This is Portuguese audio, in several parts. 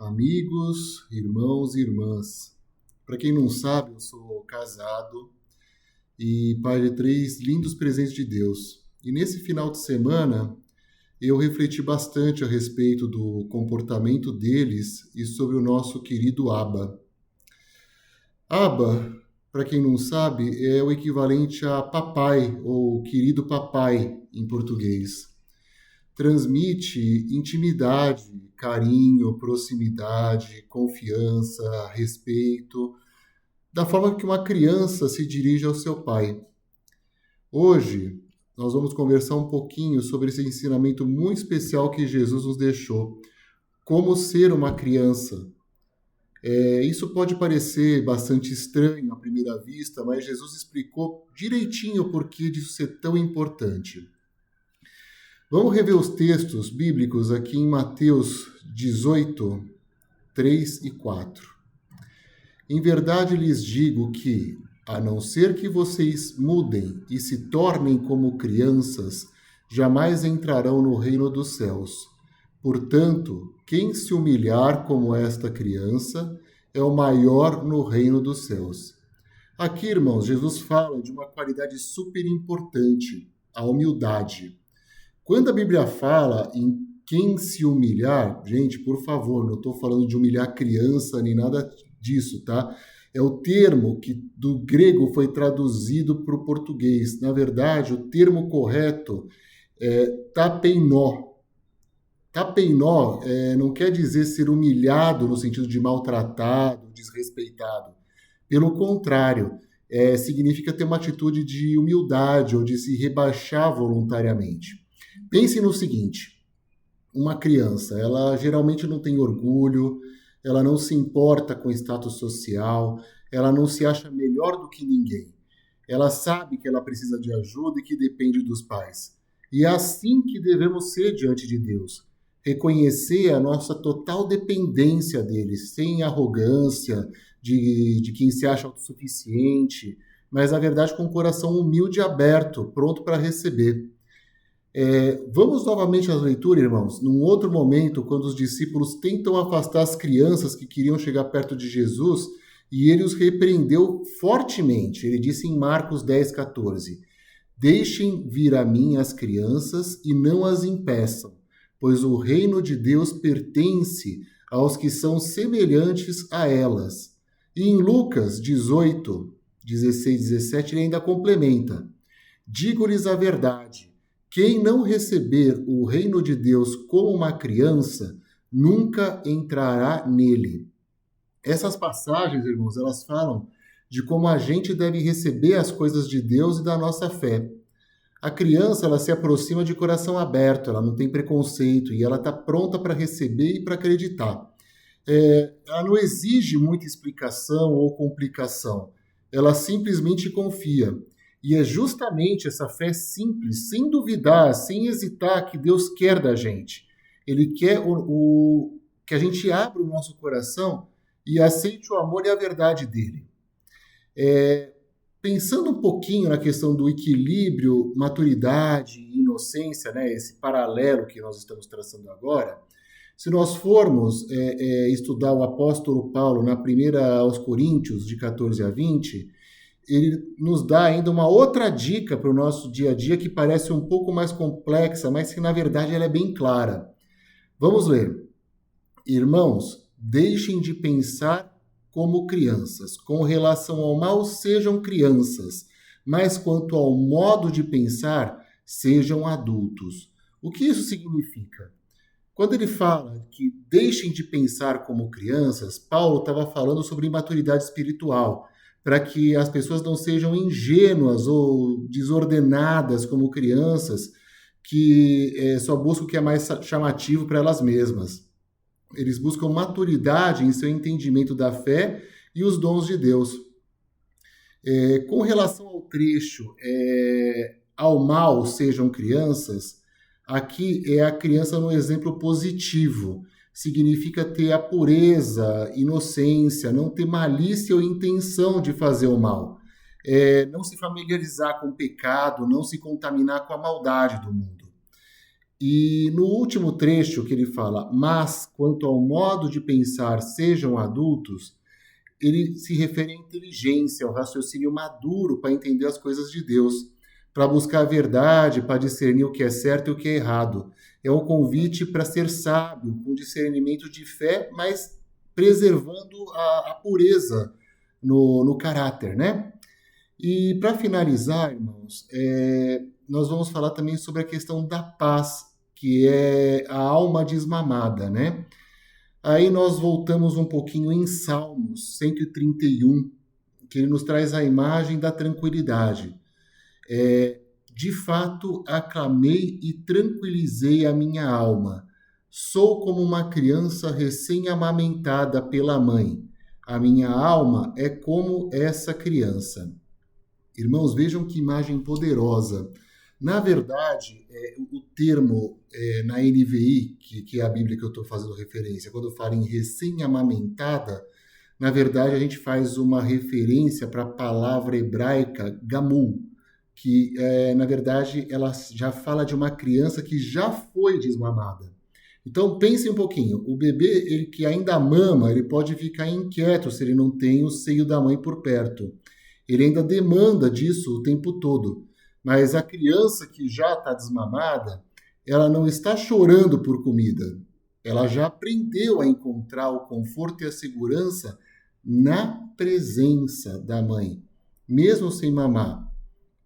amigos, irmãos e irmãs. Para quem não sabe, eu sou casado e pai de 3 lindos presentes de Deus. E nesse final de semana, eu refleti bastante a respeito do comportamento deles e sobre o nosso querido Abba. Abba, para quem não sabe, é o equivalente a papai ou querido papai em português. Transmite intimidade, carinho, proximidade, confiança, respeito, da forma que uma criança se dirige ao seu pai. Hoje, nós vamos conversar um pouquinho sobre esse ensinamento muito especial que Jesus nos deixou. Como ser uma criança. Isso pode parecer bastante estranho à primeira vista, mas Jesus explicou direitinho o porquê disso ser tão importante. Vamos rever os textos bíblicos aqui em Mateus 18, 3 e 4. Em verdade lhes digo que, a não ser que vocês mudem e se tornem como crianças, jamais entrarão no reino dos céus. Portanto, quem se humilhar como esta criança é o maior no reino dos céus. Aqui, irmãos, Jesus fala de uma qualidade super importante, a humildade. Quando a Bíblia fala em quem se humilhar, gente, por favor, não estou falando de humilhar criança nem nada disso, tá? É o termo que do grego foi traduzido para o português. Na verdade, o termo correto é tapeinó. Tapeinó não quer dizer ser humilhado no sentido de maltratado, desrespeitado. Pelo contrário, significa ter uma atitude de humildade ou de se rebaixar voluntariamente. Pense no seguinte, uma criança, ela geralmente não tem orgulho, ela não se importa com o status social, ela não se acha melhor do que ninguém. Ela sabe que ela precisa de ajuda e que depende dos pais. E é assim que devemos ser diante de Deus. Reconhecer a nossa total dependência dele, sem arrogância de quem se acha autossuficiente, mas, na verdade, com o coração humilde e aberto, pronto para receber. Vamos novamente às leituras, irmãos, num outro momento, quando os discípulos tentam afastar as crianças que queriam chegar perto de Jesus, e ele os repreendeu fortemente. Ele disse em Marcos 10, 14, deixem vir a mim as crianças e não as impeçam, pois o reino de Deus pertence aos que são semelhantes a elas. E em Lucas 18, 16, 17, ele ainda complementa, digo-lhes a verdade, quem não receber o reino de Deus como uma criança, nunca entrará nele. Essas passagens, irmãos, elas falam de como a gente deve receber as coisas de Deus e da nossa fé. A criança, ela se aproxima de coração aberto, ela não tem preconceito e ela está pronta para receber e para acreditar. Ela não exige muita explicação ou complicação, ela simplesmente confia. E é justamente essa fé simples, sem duvidar, sem hesitar, que Deus quer da gente. Ele quer que a gente abra o nosso coração e aceite o amor e a verdade dele. Pensando um pouquinho na questão do equilíbrio, maturidade e inocência, né, esse paralelo que nós estamos traçando agora, se nós formos estudar o apóstolo Paulo na primeira aos Coríntios, de 14 a 20, ele nos dá ainda uma outra dica para o nosso dia a dia que parece um pouco mais complexa, mas que na verdade ela é bem clara. Vamos ler. Irmãos, deixem de pensar como crianças. Com relação ao mal, sejam crianças, mas quanto ao modo de pensar, sejam adultos. O que isso significa? Quando ele fala que deixem de pensar como crianças, Paulo estava falando sobre imaturidade espiritual, para que as pessoas não sejam ingênuas ou desordenadas como crianças que só buscam o que é mais chamativo para elas mesmas. Eles buscam maturidade em seu entendimento da fé e os dons de Deus. Com relação ao trecho, ao mal sejam crianças, aqui é a criança no exemplo positivo. Significa ter a pureza, inocência, não ter malícia ou intenção de fazer o mal. Não se familiarizar com o pecado, não se contaminar com a maldade do mundo. E no último trecho que ele fala, mas quanto ao modo de pensar sejam adultos, ele se refere à inteligência, ao raciocínio maduro para entender as coisas de Deus, para buscar a verdade, para discernir o que é certo e o que é errado. É um convite para ser sábio, com discernimento de fé, mas preservando a pureza no caráter, né? E para finalizar, irmãos, nós vamos falar também sobre a questão da paz, que é a alma desmamada, né? Aí nós voltamos um pouquinho em Salmos 131, que ele nos traz a imagem da tranquilidade. De fato, aclamei e tranquilizei a minha alma. Sou como uma criança recém-amamentada pela mãe. A minha alma é como essa criança. Irmãos, vejam que imagem poderosa. Na verdade, o termo na NVI, que é a Bíblia que eu estou fazendo referência, quando fala em recém-amamentada, na verdade a gente faz uma referência para a palavra hebraica gamul, que na verdade ela já fala de uma criança que já foi desmamada. Então pense um pouquinho, o bebê ele que ainda mama, ele pode ficar inquieto se ele não tem o seio da mãe por perto. Ele ainda demanda disso o tempo todo. Mas a criança que já está desmamada, ela não está chorando por comida. Ela já aprendeu a encontrar o conforto e a segurança na presença da mãe, mesmo sem mamar.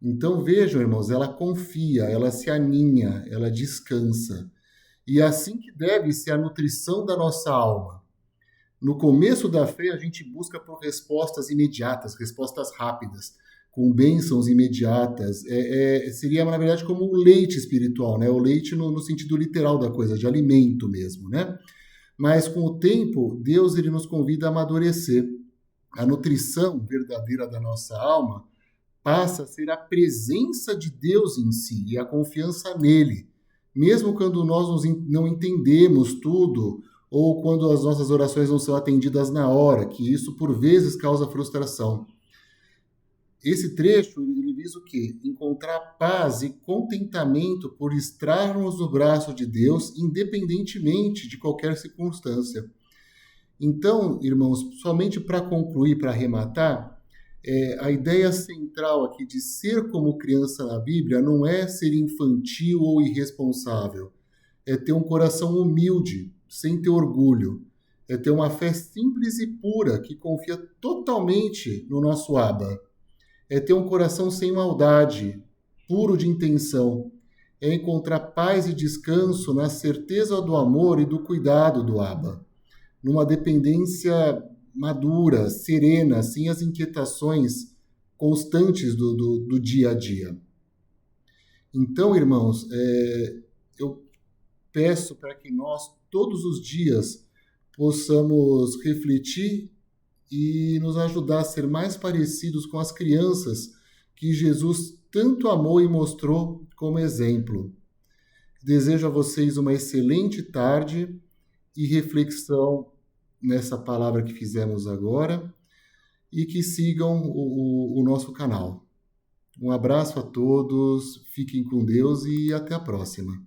Então vejam, irmãos, ela confia, ela se aninha, ela descansa. E é assim que deve ser a nutrição da nossa alma. No começo da fé, a gente busca por respostas imediatas, respostas rápidas, com bênçãos imediatas. Seria, na verdade, como o leite espiritual, né? O leite no sentido literal da coisa, de alimento mesmo, né? Mas com o tempo, Deus ele nos convida a amadurecer. A nutrição verdadeira da nossa alma passa a ser a presença de Deus em si e a confiança nele. Mesmo quando nós não entendemos tudo, ou quando as nossas orações não são atendidas na hora, que isso por vezes causa frustração. Esse trecho ele visa o quê? Encontrar paz e contentamento por estarmos no braço de Deus, independentemente de qualquer circunstância. Então, irmãos, somente para concluir, para arrematar, a ideia central aqui de ser como criança na Bíblia não é ser infantil ou irresponsável, é ter um coração humilde, sem ter orgulho, é ter uma fé simples e pura que confia totalmente no nosso Abba, é ter um coração sem maldade, puro de intenção, é encontrar paz e descanso na certeza do amor e do cuidado do Abba, numa dependência madura, serena, sem as inquietações constantes do dia a dia. Então, irmãos, eu peço para que nós, todos os dias, possamos refletir e nos ajudar a ser mais parecidos com as crianças que Jesus tanto amou e mostrou como exemplo. Desejo a vocês uma excelente tarde e reflexão nessa palavra que fizemos agora e que sigam o nosso canal. Um abraço a todos, fiquem com Deus e até a próxima.